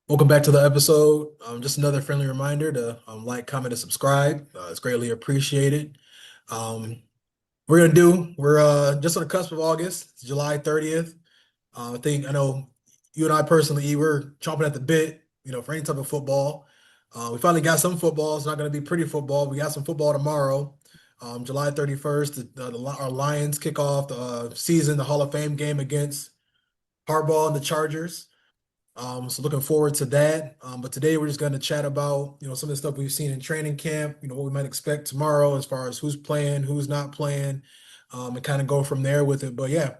Welcome back to the episode. Just another friendly reminder to like, comment, and subscribe. It's greatly appreciated. Um, we're just on the cusp of August. It's July 30th. I know you and I personally, we're chomping at the bit, for any type of football. We finally got some football. It's not going to be pretty football. We got some football tomorrow, July 31st. Our Lions kick off the season, the Hall of Fame game against Harbaugh and the Chargers. So looking forward to that. But today we're just going to chat about, some of the stuff we've seen in training camp, what we might expect tomorrow as far as who's playing, who's not playing, and kind of go from there with it. But yeah,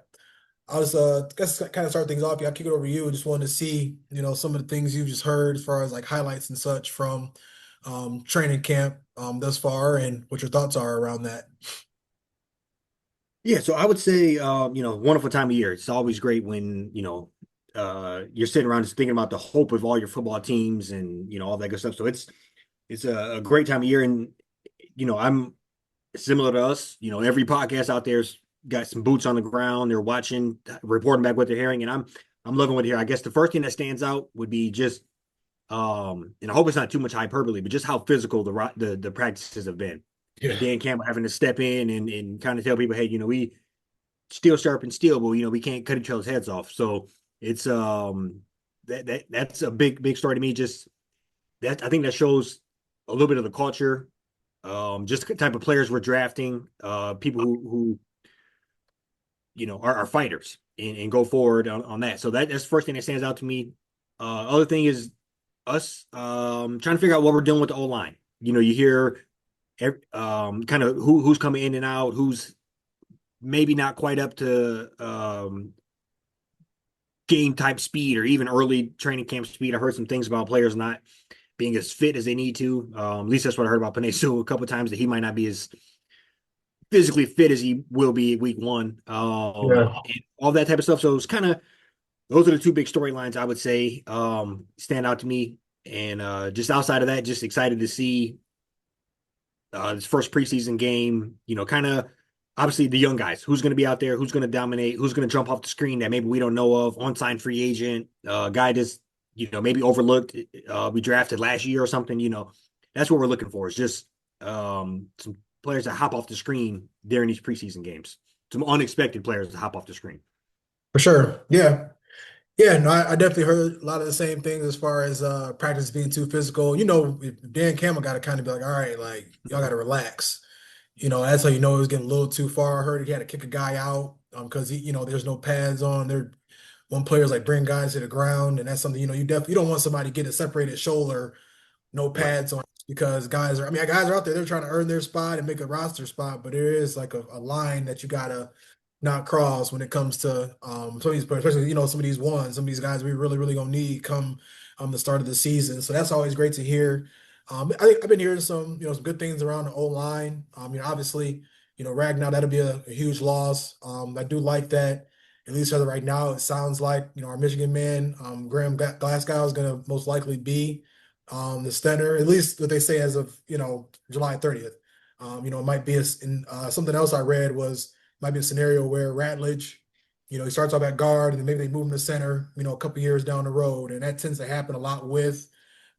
I was guess kind of start things off. Yeah, I'll kick it over to you. Just wanted to see, some of the things you've just heard as far as like highlights and such from training camp thus far and what your thoughts are around that. Yeah, so I would say, wonderful time of year. It's always great when, you're sitting around just thinking about the hope of all your football teams and, all that good stuff. So it's a great time of year. And, I'm similar to us, every podcast out there's got some boots on the ground. They're watching, reporting back what they're hearing. And I'm loving what I hear. I guess the first thing that stands out would be just, and I hope it's not too much hyperbole, but just how physical the practices have been. Yeah. Dan Campbell having to step in and kind of tell people, hey, we steel sharpen steel, but we can't cut each other's heads off. So it's that's a big story to me. Just that I think that shows a little bit of the culture, just the type of players we're drafting, people who are fighters and go forward on that. So that's the first thing that stands out to me. Other thing is us trying to figure out what we're doing with the O line. You hear kind of who's coming in and out, who's maybe not quite up to game type speed or even early training camp speed. I heard some things about players not being as fit as they need to. At least that's what I heard about Panay Sewell a couple of times, that he might not be as physically fit as he will be week one. Yeah. And all that type of stuff. So it's kind of those are the two big storylines I would say stand out to me. And just outside of that, just excited to see this first preseason game, kind of obviously the young guys, who's going to be out there, who's going to dominate, who's going to jump off the screen that maybe we don't know of, on-sign free agent, guy that's, maybe overlooked, we drafted last year or something, that's what we're looking for is just some players that hop off the screen during these preseason games. Some unexpected players that hop off the screen. For sure. Yeah. Yeah, no, I definitely heard a lot of the same things as far as practice being too physical. If Dan Campbell got to kind of be like, all right, like y'all got to relax. That's how he was getting a little too far. I heard he had to kick a guy out because there's no pads on. There, one player's like bring guys to the ground, and that's something you don't want somebody to get a separated shoulder, no Right. pads on because guys are out there. They're trying to earn their spot and make a roster spot, but there is like a line that you gotta not cross when it comes to some of these players, especially some of these guys we really gonna need come the start of the season. So that's always great to hear. I've been hearing some good things around the O line. Obviously, Ragnar, that'll be a huge loss. I do like that. At least as of right now, it sounds like our Michigan man, Graham Glasgow, is going to most likely be the center. At least what they say as of July 30th. It might be something else I read was might be a scenario where Ratledge, he starts off at guard and then maybe they move him to center, a couple years down the road. And that tends to happen a lot with,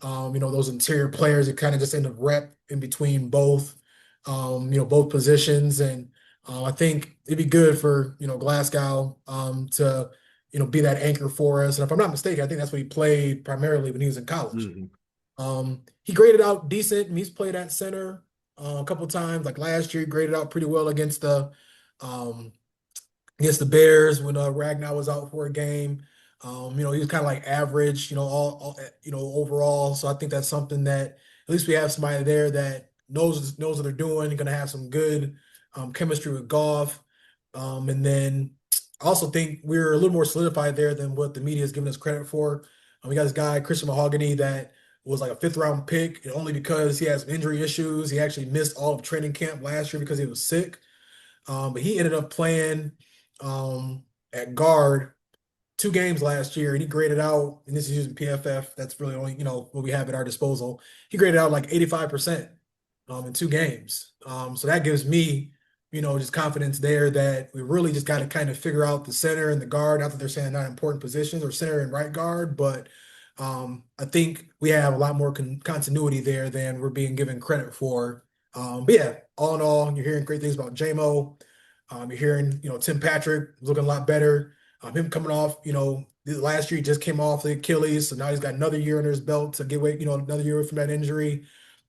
those interior players that kind of just end up rep in between both positions. And I think it'd be good for, Glasgow to, be that anchor for us. And if I'm not mistaken, I think that's what he played primarily when he was in college. Mm-hmm. He graded out decent, and he's played at center a couple times. Like last year, he graded out pretty well um, against the Bears when Ragnar was out for a game. He was kind of like average, overall. So I think that's something that at least we have somebody there that knows what they're doing. Going to have some good chemistry with golf, and then I also think we're a little more solidified there than what the media has given us credit for. We got this guy Christian Mahogany that was like a fifth round pick, and only because he has injury issues. He actually missed all of training camp last year because he was sick. But he ended up playing at guard 2 games last year, and he graded out, and this is using PFF. That's really only what we have at our disposal. He graded out like 85% in 2 games. So that gives me, just confidence there that we really just got to kind of figure out the center and the guard. Not that they're saying not important positions or center and right guard, but I think we have a lot more continuity there than we're being given credit for. But yeah, all in all, you're hearing great things about JMO. You're hearing, Tim Patrick looking a lot better. Him coming off, last year he just came off the Achilles, so now he's got another year under his belt to get away, another year from that injury.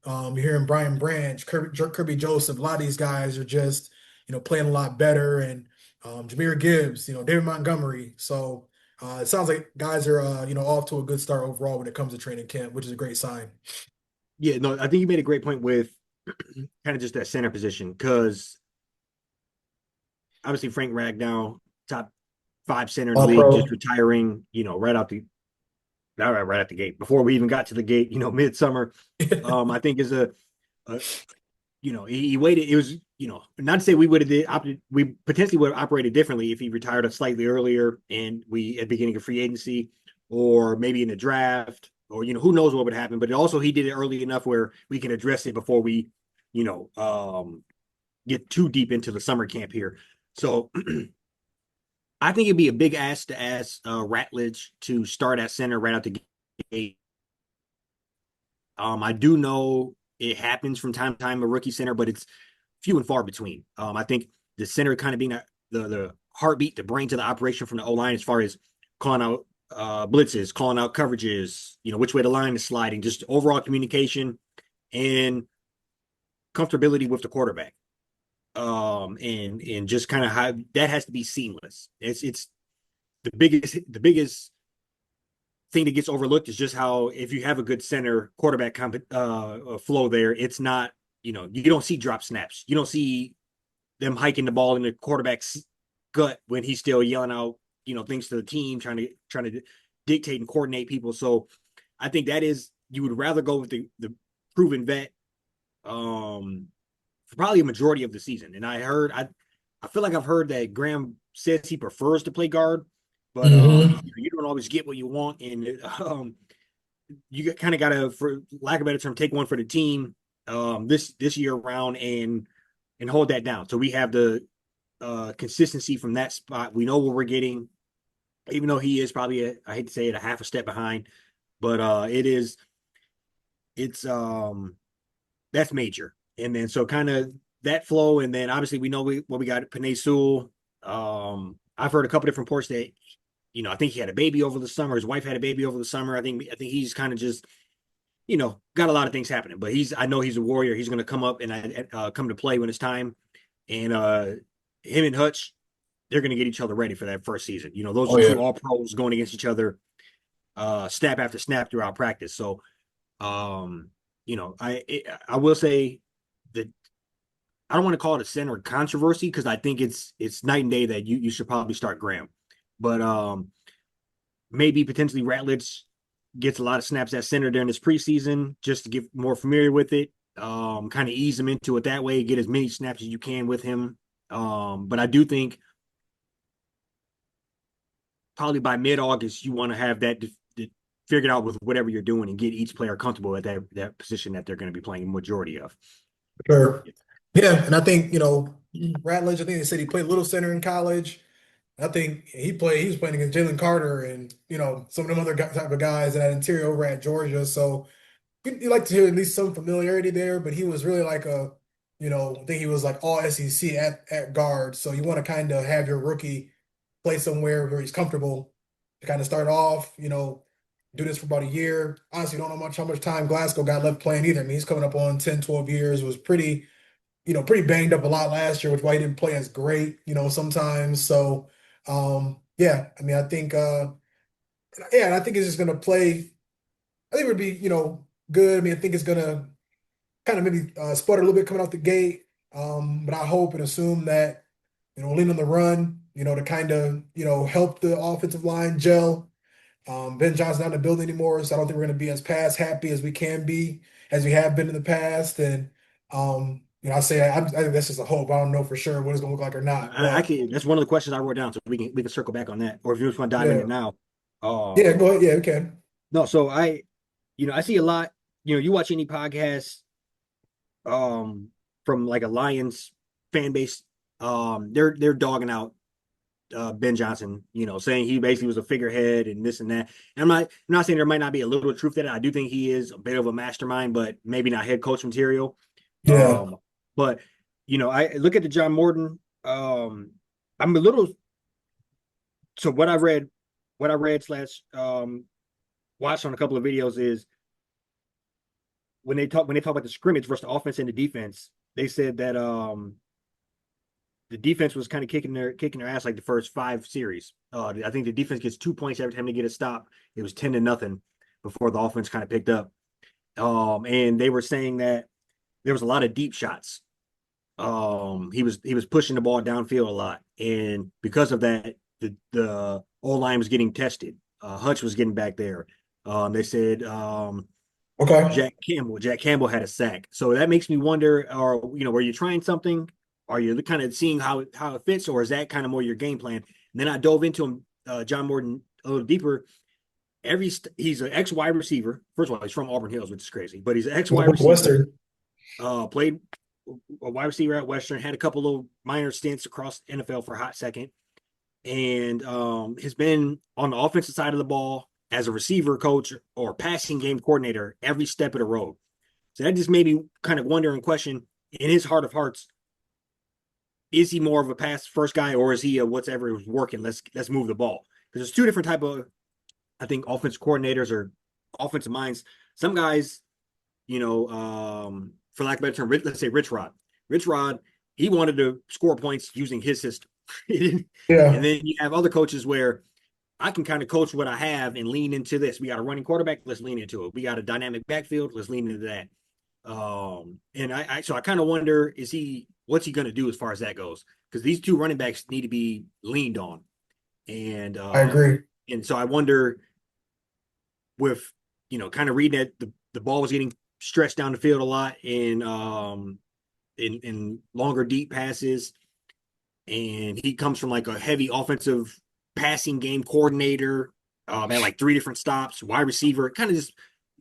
You're hearing Brian Branch, Kirby Joseph. A lot of these guys are just, playing a lot better, and Jameer Gibbs, David Montgomery. So it sounds like guys are, off to a good start overall when it comes to training camp, which is a great sign. Yeah, no, I think you made a great point with kind of just that center position because obviously Frank Ragnow, top 5 center in the All league, just pro. retiring, right out the not right out the gate before we even got to the gate, midsummer. I think is a he waited. It was, not to say we would have opted, we potentially would have operated differently if he retired slightly earlier and we at the beginning of free agency or maybe in the draft or, who knows what would happen. But also he did it early enough where we can address it before we, you know, get too deep into the summer camp here. So I think it'd be a big ask to ask Ratledge to start at center right out the gate. I do know it happens from time to time, a rookie center, but it's few and far between. I think the center kind of being the heartbeat, the brain to the operation from the O line as far as calling out blitzes, calling out coverages, which way the line is sliding, just overall communication and comfortability with the quarterback. And just kind of how that has to be seamless. It's the biggest thing that gets overlooked is just how if you have a good center quarterback flow there, it's not, you don't see drop snaps. You don't see them hiking the ball in the quarterback's gut when he's still yelling out, things to the team, trying to dictate and coordinate people. So I think that is you would rather go with the proven vet for probably a majority of the season. And I feel like I've heard that Graham says he prefers to play guard, but Hmm. you don't always get what you want, and you kind of got to, for lack of a better term, take one for the team this year around and hold that down. So we have the consistency from that spot. We know what we're getting, even though he is probably I hate to say it, a half a step behind, but it's that's major. And then so kind of that flow, and then obviously we know what we got Panay Sewell. I've heard a couple different reports that I think he had a baby over the summer. His wife had a baby over the summer. I think he's kind of just got a lot of things happening. But I know he's a warrior. He's going to come up and come to play when it's time. And him and Hutch, they're going to get each other ready for that first season. Those Oh are yeah. two all pros going against each other, snap after snap throughout practice. So, I will say that I don't want to call it a center controversy because I think it's night and day that you should probably start Graham, but maybe potentially Ratledge gets a lot of snaps at center during this preseason just to get more familiar with it, kind of ease him into it that way, get as many snaps as you can with him. But I do think probably by mid-August you want to have that figured out with whatever you're doing and get each player comfortable at that position that they're going to be playing the majority of. Sure. Yeah, and I think, Ratledge, I think they said he played little center in college. I think he was playing against Jalen Carter and, some of them other type of guys in that interior over at Georgia. So you like to hear at least some familiarity there, but he was really like I think he was like all SEC at guard. So you want to kind of have your rookie play somewhere where he's comfortable to kind of start off, do this for about a year. Honestly, don't know how much time Glasgow got left playing either. I mean, he's coming up on 10, 12 years, was pretty banged up a lot last year, which why he didn't play as great, sometimes. So yeah, I mean, I think yeah, and I think it's just gonna play. I think it would be, good. I mean, I think it's gonna kind of maybe sputter a little bit coming out the gate. But I hope and assume that, lean on the run, to kind of, help the offensive line gel. Ben Johnson's not in the building anymore, so I don't think we're going to be as pass happy as we can be, as we have been in the past. And I think that's just a hope. I don't know for sure what it's going to look like or not, but Actually, that's one of the questions I wrote down, so we can circle back on that, or if you just want to dive in yeah, it now. yeah, Um, go ahead, yeah, okay, no, so I see a lot. You watch any podcast, um, from like a Lions fan base, they're dogging out Ben Johnson, saying he basically was a figurehead and this and that. And I'm not saying there might not be a little truth in it. I do think he is a bit of a mastermind, but maybe not head coach material. Yeah, But I look at the John Morton. I'm a little so what I read slash watched on a couple of videos is when they talk about the scrimmage versus the offense and the defense, they said that the defense was kind of kicking their ass like the first 5 series. I think the defense gets 2 points every time they get a stop. It was 10-0 before the offense kind of picked up. And they were saying that there was a lot of deep shots. He was pushing the ball downfield a lot, and because of that, the O line was getting tested. Hutch was getting back there. They said okay, Jack Campbell had a sack, so that makes me wonder: were you trying something? Are you kind of seeing how it fits, or is that kind of more your game plan? And then I dove into him, John Morton, a little deeper. He's an ex wide receiver. First of all, he's from Auburn Hills, which is crazy, but he's an ex wide receiver. Western. Played a wide receiver at Western, had a couple of minor stints across NFL for a hot second, and has been on the offensive side of the ball as a receiver coach or passing game coordinator every step of the road. So that just made me kind of wonder and question in his heart of hearts, is he more of a pass first guy or is he a whatever is working? Let's move the ball. Because there's two different type of, I think, offensive coordinators or offensive minds. Some guys, for lack of a better term, let's say Rich Rod. Rich Rod, he wanted to score points using his system. And Yeah, then you have other coaches where I can kind of coach what I have and lean into this. We got a running quarterback, let's lean into it. We got a dynamic backfield, let's lean into that. And so I kind of wonder, what's he going to do as far as that goes? Because these two running backs need to be leaned on, and I agree. so I wonder with kind of reading that the ball was getting stretched down the field a lot in longer deep passes, and he comes from like a heavy offensive passing game coordinator, at like 3 different stops, wide receiver, kind of just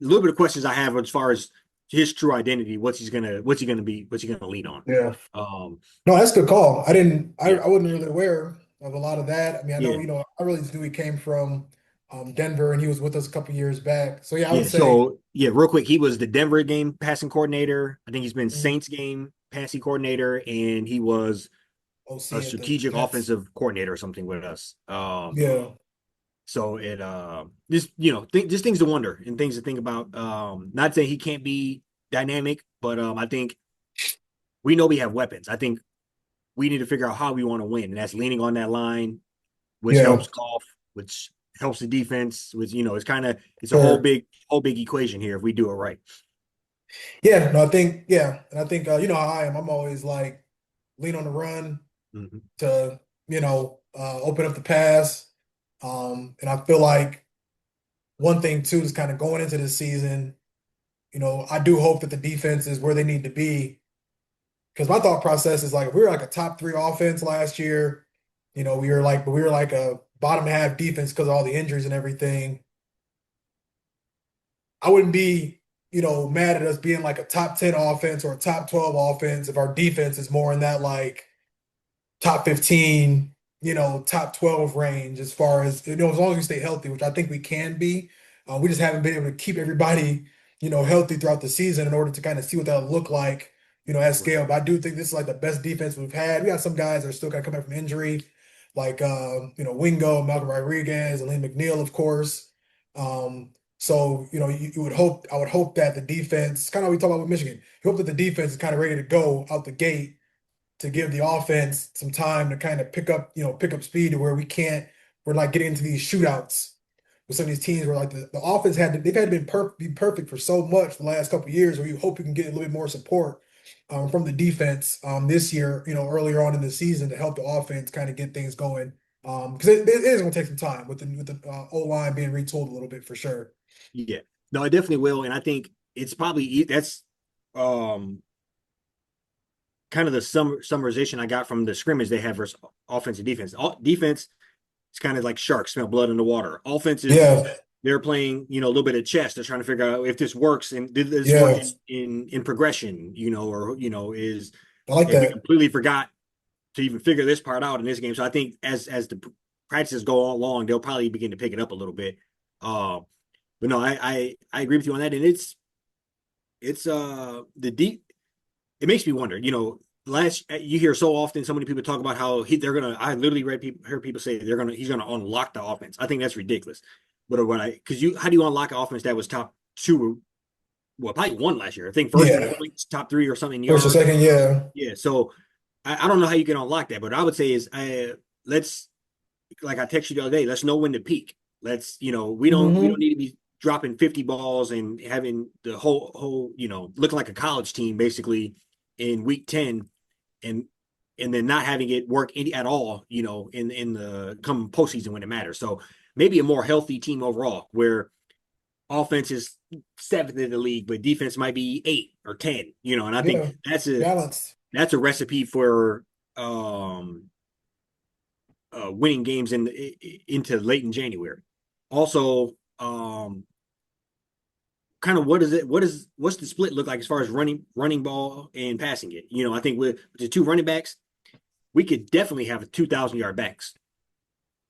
a little bit of questions I have as far as his true identity, what's he gonna lean on. Yeah. Um, No, that's a good call. I didn't. yeah, I wasn't really aware of a lot of that. I mean, I know, yeah, I really knew he came from Denver, and he was with us a couple years back. So yeah, I would yeah. say So yeah, real quick, he was the Denver game passing coordinator. I think he's been mm, Saints game passing coordinator, and he was a OC at the strategic Jets. offensive coordinator or something with us. Yeah, So it just just things to wonder and things to think about. Not saying he can't be dynamic, but I think we know we have weapons. I think we need to figure out how we want to win, and that's leaning on that line, which yeah, helps golf, which helps the defense. Which it's a sure. whole big equation here if we do it right. Yeah, no, I think and I think you know how I am. I'm always like lean on the run Mm-hmm. to open up the pass. And I feel like one thing too is kind of going into this season. I do hope that the defense is where they need to be. Because my thought process is like if we were like a top three offense last year, we were like a bottom half defense because of all the injuries and everything. I wouldn't be, mad at us being like a top 10 offense or a top 12 offense if our defense is more in that like top 15, top 12 range as far as, as long as we stay healthy, which I think we can be. We just haven't been able to keep everybody, healthy throughout the season in order to kind of see what that'll look like, at Right. scale. But I do think this is like the best defense we've had. We got some guys that are still kind of coming back from injury, like, Wingo, Malcolm Rodriguez, and Lee McNeil, of course. So, I would hope that the defense, kind of how we talk about with Michigan, you hope that the defense is kind of ready to go out the gate to give the offense some time to kind of pick up speed to where we're like getting into these shootouts with some of these teams where like the offense they've had to be perfect for so much the last couple of years where you hope you can get a little bit more support from the defense this year, earlier on in the season to help the offense kind of get things going. Because it is going to take some time with the O line being retooled a little bit for sure. Yeah. No, it definitely will, and I think it's probably that's um kind of the summarization I got from the scrimmage they have versus offense and defense. Defense, it's kind of like sharks smell blood in the water. Offense is Yeah, they're playing, a little bit of chess. They're trying to figure out if this works and did this work yeah, in progression, or is I like if we that. completely forgot to even figure this part out in this game. So I think as the practices go along, they'll probably begin to pick it up a little bit. Uh, but no, I agree with you on that, and it's the deep. It makes me wonder. Last you hear so often so many people talk about how they're gonna. I literally heard people say he's gonna unlock the offense. I think that's ridiculous. But what I because you how do you unlock an offense that was top two? Well, probably one last year. I think first in Yeah, points, top three or something in first or yards. second, yeah, Yeah, so I don't know how you can unlock that, but what I would say is let's like I texted you the other day, let's know when to peak. Let's, we don't hmm need to be dropping 50 balls and having the whole, looking like a college team basically in week 10 and then not having it work at all, in the come postseason when it matters. So maybe a more healthy team overall where offense is seventh in the league, but defense might be 8 or 10, and I think yeah, that's a balance. that's a recipe for winning games into late in January. Also, kind of what's the split look like as far as running ball and passing it? I think with the two running backs, we could definitely have a 2,000 yard backs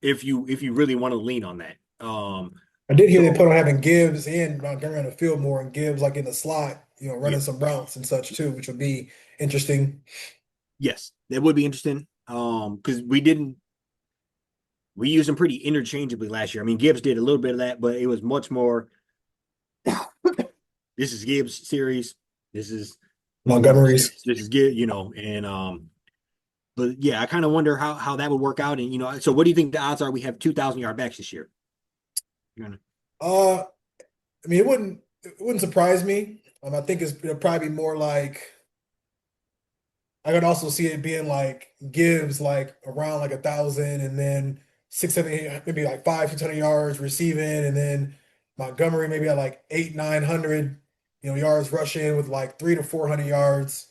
if you really want to lean on that. I did hear they So put on having Gibbs and Montgomery on the field more, and Gibbs like in the slot, yeah, running some routes and such too, which would be interesting. yes, that would be interesting. Because we used them pretty interchangeably last year. I mean, Gibbs did a little bit of that, but it was much more. This is Gibbs series. This is Montgomery Montgomery's. series. This is good, and but yeah, I kind of wonder how that would work out. And so what do you think the odds are we have 2,000 yard backs this year? Uh, I mean, it wouldn't surprise me. I think it'll probably be more like I could also see it being like Gibbs like around like 1,000, and then 600, maybe like 500, 600 yards receiving, and then Montgomery maybe at like 800, 900, yards rushing with like 300 to 400 yards.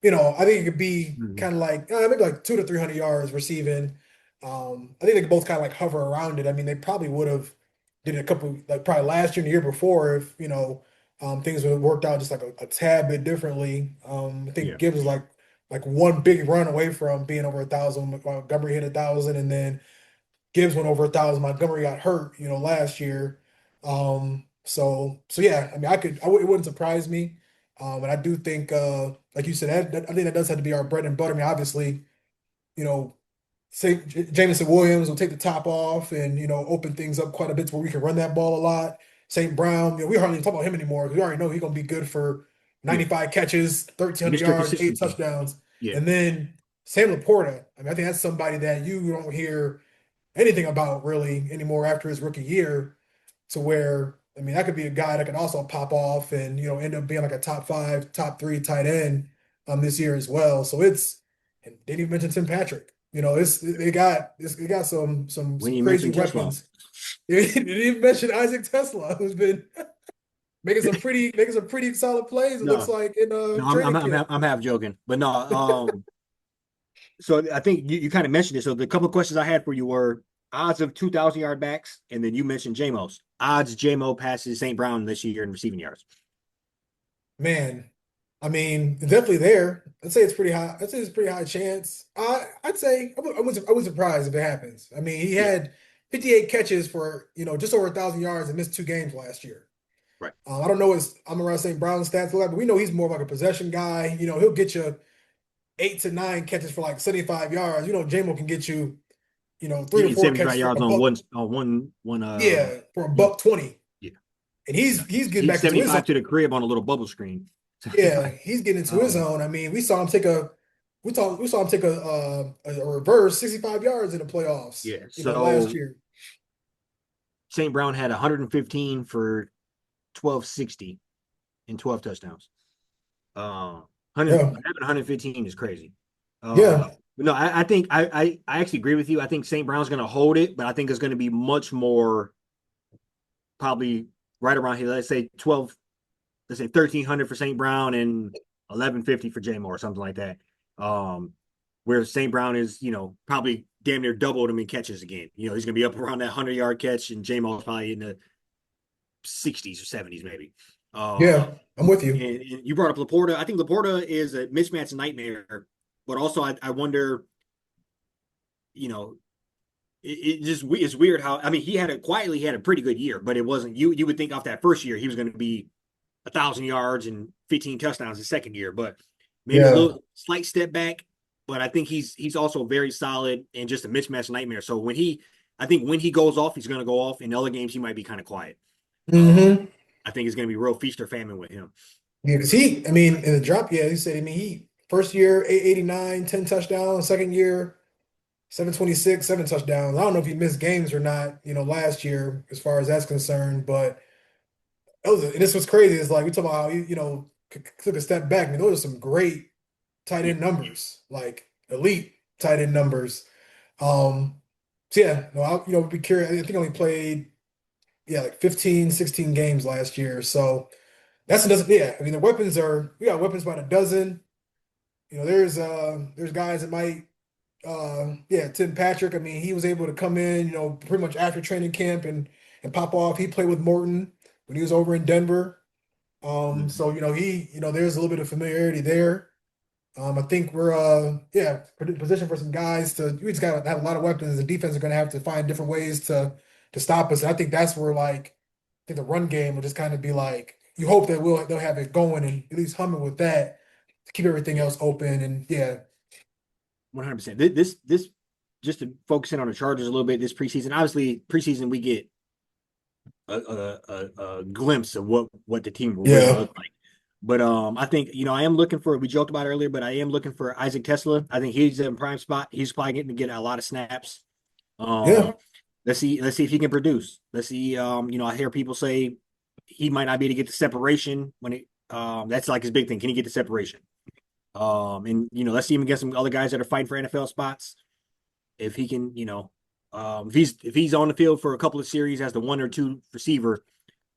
I think it could be Mhm. kind of like maybe like 200 to 300 yards receiving. I think they could both kind of like hover around it. I mean, they probably would have did it a couple like probably last year and the year before if things would have worked out just like a tad bit differently. I think Yeah. Gibbs was like one big run away from being over 1,000. Montgomery hit 1,000, and then Gibbs went over 1,000. Montgomery got hurt, last year. So yeah, I mean, it wouldn't surprise me. And I do think, like you said, I think that does have to be our bread and butter. I mean, obviously, you know, say Jameson Williams will take the top off and open things up quite a bit to where we can run that ball a lot. St. Brown, we hardly even talk about him anymore because we already know he's gonna be good for Yeah. 95 catches, 1,300 Mr. yards, eight Consistency. touchdowns. Yeah. And then Sam Laporta, I mean, I think that's somebody that you don't hear anything about really anymore after his rookie year, to where I mean that could be a guy that could also pop off and end up being like a top five, top three tight end this year as well. So and didn't even mention Tim Patrick. They got some When you crazy mentioned Tesla, weapons. They didn't even mention Isaac Tesla, who's been making some pretty solid plays. It looks no, like in no, training camp. I'm half joking, but no. So I think you kind of mentioned it. So the couple of questions I had for you were odds of 2,000 yard backs, and then you mentioned JMO's odds. JMO passes St. Brown this year in receiving yards. Man, I mean, it's definitely there. I'd say it's pretty high. I'd say it's a pretty high chance. I'd say I wouldn't surprised if it happens. I mean, he Yeah, had 58 catches for just over 1,000 yards and missed 2 games last year. right. I don't know his Amon-Ra St. Brown stats look like, but we know he's more of like a possession guy. He'll get you 8 to 9 catches for like 75 yards. J-Mo can get you, three You or get four 75 catches for yards a on buck. one Yeah, for a yeah, buck 20. yeah. And he's getting He's back into his zone. 75 to the crib on a little bubble screen. Yeah, 75. he's getting into his Um, zone. I mean, we saw him take a reverse 65 yards in the playoffs, yeah. last So year. St. Brown had 115 for 1260 and 12 touchdowns. 100 Yeah. having 115 is crazy. Yeah. But no, I think I actually agree with you. I think St. Brown's going to hold it, but I think it's going to be much more probably right around here. Let's say 12. Let's say 1,300 for St. Brown and 1150 for J Moore or something like that. Um, where St. Brown is, probably damn near doubled him in catches again. He's gonna be up around that 100 yard catch, and J Moore is probably in the 60s or 70s maybe. Yeah. I'm with you. And you brought up Laporta. I think Laporta is a mismatch nightmare, but also I wonder. you know, it's weird how I mean he had a pretty good year, but it wasn't you would think off that first year he was going to be 1,000 yards and 15 touchdowns the second year, but maybe a Yeah. little slight step back. But I think he's also very solid and just a mismatch nightmare. So I think when he goes off, he's going to go off. In other games, he might be kind of quiet. Um, Hmm. I think it's going to be real feast or famine with him. Yeah, because I mean, in the drop, yeah, he said, I mean, he first year 889, 10 touchdowns, second year 726, 7 touchdowns. I don't know if he missed games or not, last year as far as that's concerned, but and this was crazy. It's like we talk about how took a step back. I mean, those are some great tight Yeah, end numbers, like elite tight end numbers. Um, so yeah, no, would be curious. I think I only played, yeah, like 15, 16 games last year. So that's doesn't, yeah. I mean, we got weapons by the dozen. There's guys that might, yeah, Tim Patrick. I mean, he was able to come in, pretty much after training camp and pop off. He played with Morton when he was over in Denver. mhm. So there's a little bit of familiarity there. I think we're yeah, positioned for some guys we just gotta have a lot of weapons. The defense is gonna have to find different ways to stop us. And I think that's where like I think the run game will just kind of be like you hope that they'll have it going and at least humming with that to keep everything Yeah, else open. And yeah, 100%. This just to focus in on the Chargers a little bit this preseason. Obviously, preseason we get a glimpse of what the team will really yeah, look like. But I think I am looking for. We joked about it earlier, but I am looking for Isaac Tesla. I think he's in prime spot. He's probably getting to get a lot of snaps. yeah. Um, let's see if he can produce. Let's see. I hear people say he might not be able to get the separation when it. That's like his big thing. Can he get the separation? And let's see him against some other guys that are fighting for NFL spots. If he can, if he's on the field for a couple of series as the one or two receiver,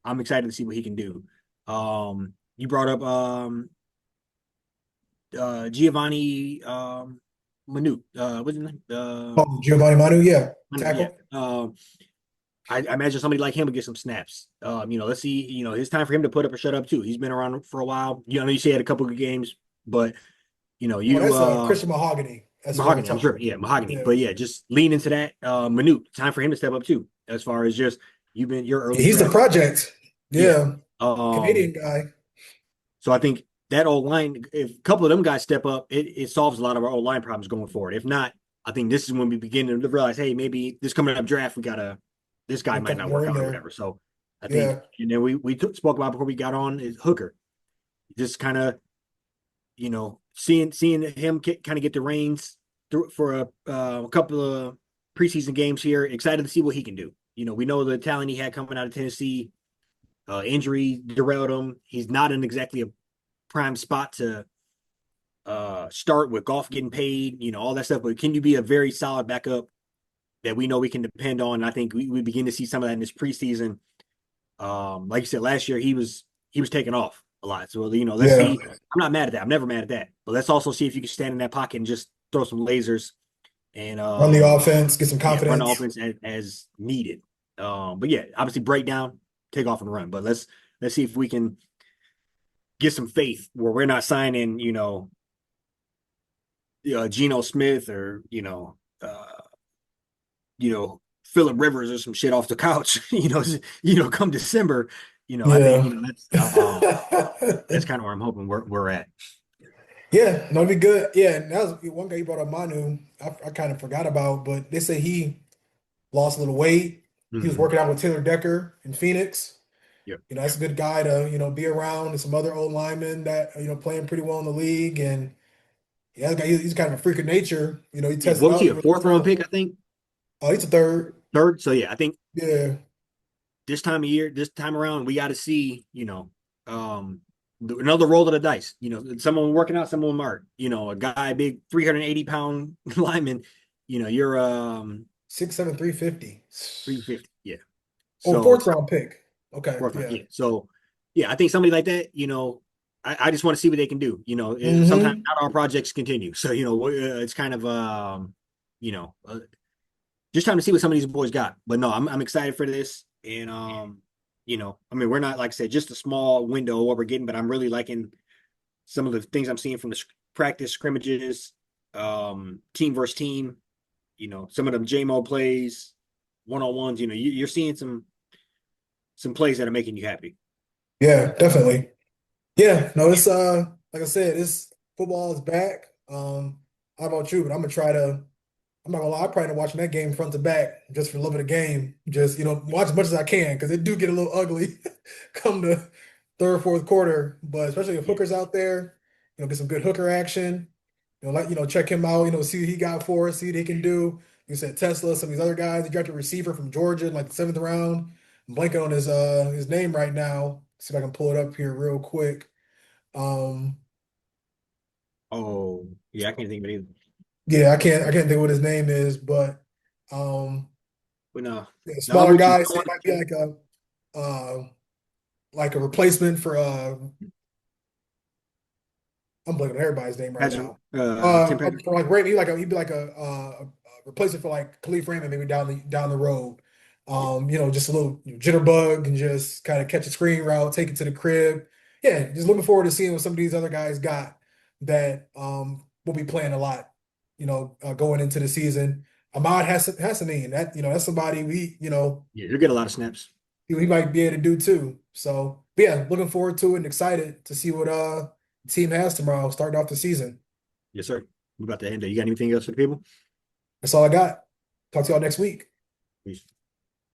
I'm excited to see what he can do. You brought up Giovanni Minute. What's his name? Oh, Giovanni Manu, yeah, Yeah. tackle. I imagine somebody like him would get some snaps. Let's see. It's time for him to put up or shut up too. He's been around for a while. You say he had a couple of good games, but Oh, you that's Christian Mahogany. That's who I'm Mahogany. I'm talking sure. about. Yeah, Mahogany. Yeah. But yeah, just lean into that. Minute. Time for him to step up too. As far as just you're Yeah, early he's the draft. project. Yeah. Yeah, Um. Canadian guy. So I think that old line, if a couple of them guys step up, it solves a lot of our old line problems going forward. If not, I think this is when we begin to realize, hey, maybe this coming up draft, this guy A might couple not more work in out or there. whatever. So I think, Yeah. and then spoke about before we got on is Hooker, just kind of, seeing him kind of get the reins through for a couple of preseason games here. Excited to see what he can do. We know the talent he had coming out of Tennessee. Injury derailed him. He's not in exactly a prime spot to start with golf getting paid, all that stuff. But can you be a very solid backup that we know we can depend on? And I think we begin to see some of that in this preseason. Like you said, last year he was taking off a lot. So let's Yeah. see. I'm not mad at that. I'm never mad at that. But let's also see if you can stand in that pocket and just throw some lasers and Run the offense, get some yeah, run the confidence. offense as needed. But yeah, obviously break down, take off and run. But let's see if we can get some faith where we're not signing, Geno Smith or Philip Rivers or some shit off the couch. Come December, I think Yeah. that's kind of where I'm hoping we're at. Yeah, no, it'd be good. Yeah, and that was one guy you brought up, Manu. I kind of forgot about, but they say he lost a little weight. He was Mm-hmm. working out with Taylor Decker in Phoenix. Yep. That's a good guy to, be around and some other old linemen that, playing pretty well in the league. And yeah, that guy, he's kind of a freak of nature. He Yeah. tested What was out. he? He A really fourth round strong. pick, I think. Oh, he's a third. Third. So yeah, I think Yeah. this time of year, this time around, we got to see, um, another roll of the dice. Someone working out, someone aren't. A guy, big 380-pound lineman. You're 6'7", 350. 350. Yeah. Oh, So fourth round pick. Okay. fourth round. Yeah. Yeah. So yeah, I think somebody like that. I just want to see what they can do. Sometimes Hmm. not our projects continue. So it's kind of you know, uh, just time to see what some of these boys got. But no, I'm excited for this, and I mean, we're not like I said, just a small window of what we're getting, but I'm really liking some of the things I'm seeing from the practice scrimmages, team versus team. some of them JMO plays, one-on-ones, you're seeing some plays that are making you happy. Yeah, definitely. Yeah, no, it's like I said, it's football is back. How about you? But I'm gonna try to. I'm not gonna lie, I'm probably not watching that game front to back just for the love of the game. Just watch as much as I can because it do get a little ugly come to third, fourth quarter. But especially if Yeah. Hooker's out there, get some good Hooker action. Check him out. See what he got for us, see what he can do. You said Tesla, some of these other guys. He drafted a receiver from Georgia in like the seventh round. I'm blanking on his name right now. See if I can pull it up here real quick. Um, Oh, yeah, I can't think of it either. yeah, I can't think what his name is, but um, But no, yeah, no, I'm smaller with you. guys. So it might be like a replacement for I'm blanking on everybody's name right Patrick, now. Tim Patrick. For like Raymond, he'd be like a replacement for like Khalif Raymond maybe down the road. Just a little jitterbug and just kind of catch a screen route, take it to the crib. Yeah, just looking forward to seeing what some of these other guys got that will be playing a lot. Going into the season. Ahmad Hassanin, that's somebody Yeah, you'll get a lot of snaps. he might be able to do too. So, but yeah, looking forward to it and excited to see what the team has tomorrow, starting off the season. Yes, sir. We're about to end it. You got anything else for the people? That's all I got. Talk to y'all next week. Peace.